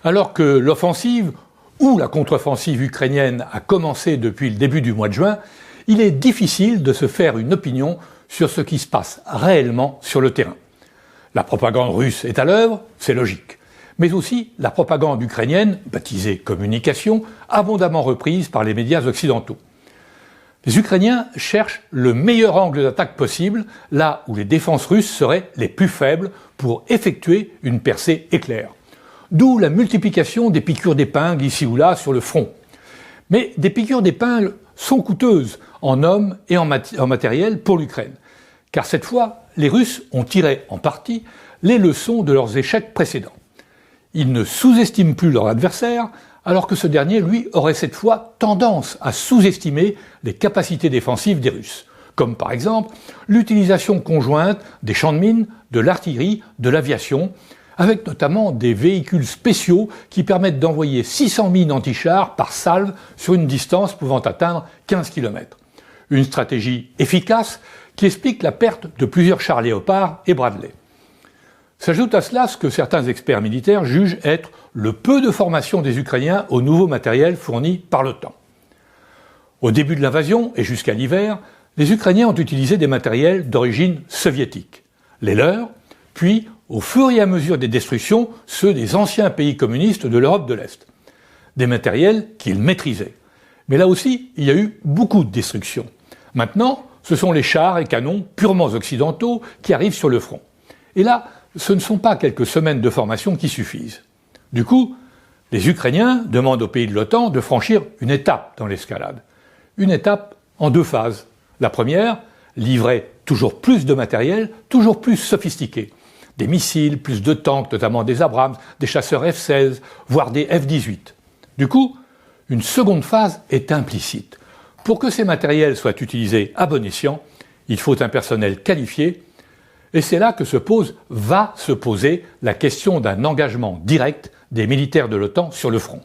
Alors que l'offensive ou la contre-offensive ukrainienne a commencé depuis le début du mois de juin, il est difficile de se faire une opinion sur ce qui se passe réellement sur le terrain. La propagande russe est à l'œuvre, c'est logique. Mais aussi la propagande ukrainienne, baptisée communication, abondamment reprise par les médias occidentaux. Les Ukrainiens cherchent le meilleur angle d'attaque possible, là où les défenses russes seraient les plus faibles pour effectuer une percée éclair. D'où la multiplication des piqûres d'épingle ici ou là sur le front. Mais des piqûres d'épingle sont coûteuses en hommes et en matériel pour l'Ukraine. Car cette fois, les Russes ont tiré en partie les leçons de leurs échecs précédents. Ils ne sous-estiment plus leur adversaire, alors que ce dernier, lui, aurait cette fois tendance à sous-estimer les capacités défensives des Russes, comme par exemple l'utilisation conjointe des champs de mines, de l'artillerie, de l'aviation, avec notamment des véhicules spéciaux qui permettent d'envoyer 600 mines anti-chars par salve sur une distance pouvant atteindre 15 km. Une stratégie efficace qui explique la perte de plusieurs chars Léopard et Bradley. S'ajoute à cela ce que certains experts militaires jugent être le peu de formation des Ukrainiens au nouveau matériel fourni par l'OTAN. Au début de l'invasion et jusqu'à l'hiver, les Ukrainiens ont utilisé des matériels d'origine soviétique, les leurs, puis au fur et à mesure des destructions, ceux des anciens pays communistes de l'Europe de l'Est. Des matériels qu'ils maîtrisaient. Mais là aussi, il y a eu beaucoup de destructions. Maintenant, ce sont les chars et canons purement occidentaux qui arrivent sur le front. Et là, ce ne sont pas quelques semaines de formation qui suffisent. Du coup, les Ukrainiens demandent aux pays de l'OTAN de franchir une étape dans l'escalade. Une étape en deux phases. La première, livrer toujours plus de matériel, toujours plus sophistiqué. Des missiles, plus de tanks, notamment des Abrams, des chasseurs F-16, voire des F-18. Du coup, une seconde phase est implicite. Pour que ces matériels soient utilisés à bon escient, il faut un personnel qualifié, et c'est là que va se poser la question d'un engagement direct des militaires de l'OTAN sur le front.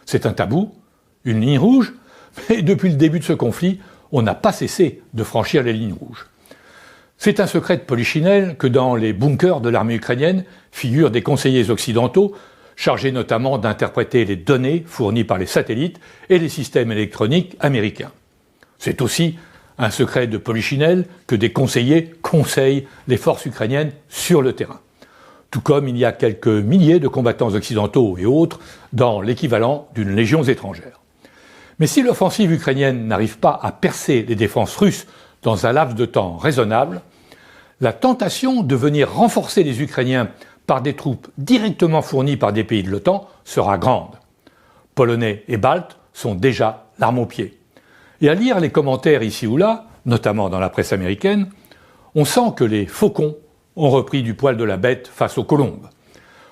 C'est un tabou, une ligne rouge, mais depuis le début de ce conflit, on n'a pas cessé de franchir les lignes rouges. C'est un secret de polichinelle que dans les bunkers de l'armée ukrainienne figurent des conseillers occidentaux chargés notamment d'interpréter les données fournies par les satellites et les systèmes électroniques américains. C'est aussi un secret de polichinelle que des conseillers conseillent les forces ukrainiennes sur le terrain. Tout comme il y a quelques milliers de combattants occidentaux et autres dans l'équivalent d'une légion étrangère. Mais si l'offensive ukrainienne n'arrive pas à percer les défenses russes dans un laps de temps raisonnable, la tentation de venir renforcer les Ukrainiens par des troupes directement fournies par des pays de l'OTAN sera grande. Polonais et Baltes sont déjà l'arme au pied. Et à lire les commentaires ici ou là, notamment dans la presse américaine, on sent que les faucons ont repris du poil de la bête face aux colombes.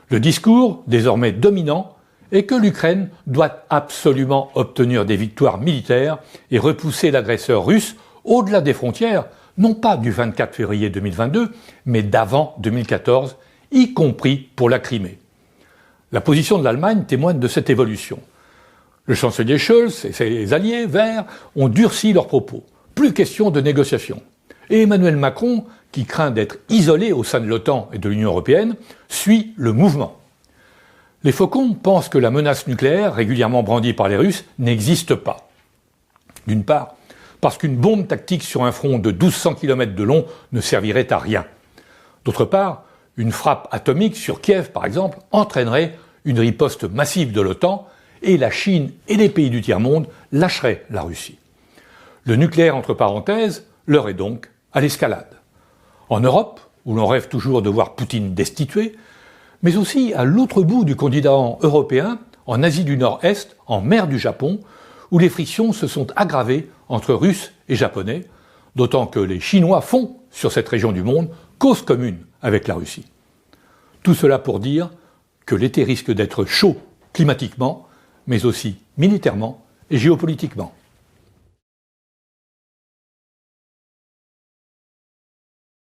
Le discours, désormais dominant, est que l'Ukraine doit absolument obtenir des victoires militaires et repousser l'agresseur russe au-delà des frontières, non pas du 24 février 2022, mais d'avant 2014, y compris pour la Crimée. La position de l'Allemagne témoigne de cette évolution. Le chancelier Scholz et ses alliés verts ont durci leurs propos. Plus question de négociation. Et Emmanuel Macron, qui craint d'être isolé au sein de l'OTAN et de l'Union européenne, suit le mouvement. Les faucons pensent que la menace nucléaire, régulièrement brandie par les Russes, n'existe pas. D'une part, parce qu'une bombe tactique sur un front de 1200 km de long ne servirait à rien. D'autre part, une frappe atomique sur Kiev, par exemple, entraînerait une riposte massive de l'OTAN et la Chine et les pays du tiers-monde lâcheraient la Russie. Le nucléaire, entre parenthèses, leur est donc à l'escalade. En Europe, où l'on rêve toujours de voir Poutine destitué, mais aussi à l'autre bout du continent européen, en Asie du Nord-Est, en mer du Japon, où les frictions se sont aggravées entre Russes et Japonais, d'autant que les Chinois font, sur cette région du monde, cause commune avec la Russie. Tout cela pour dire que l'été risque d'être chaud climatiquement, mais aussi militairement et géopolitiquement.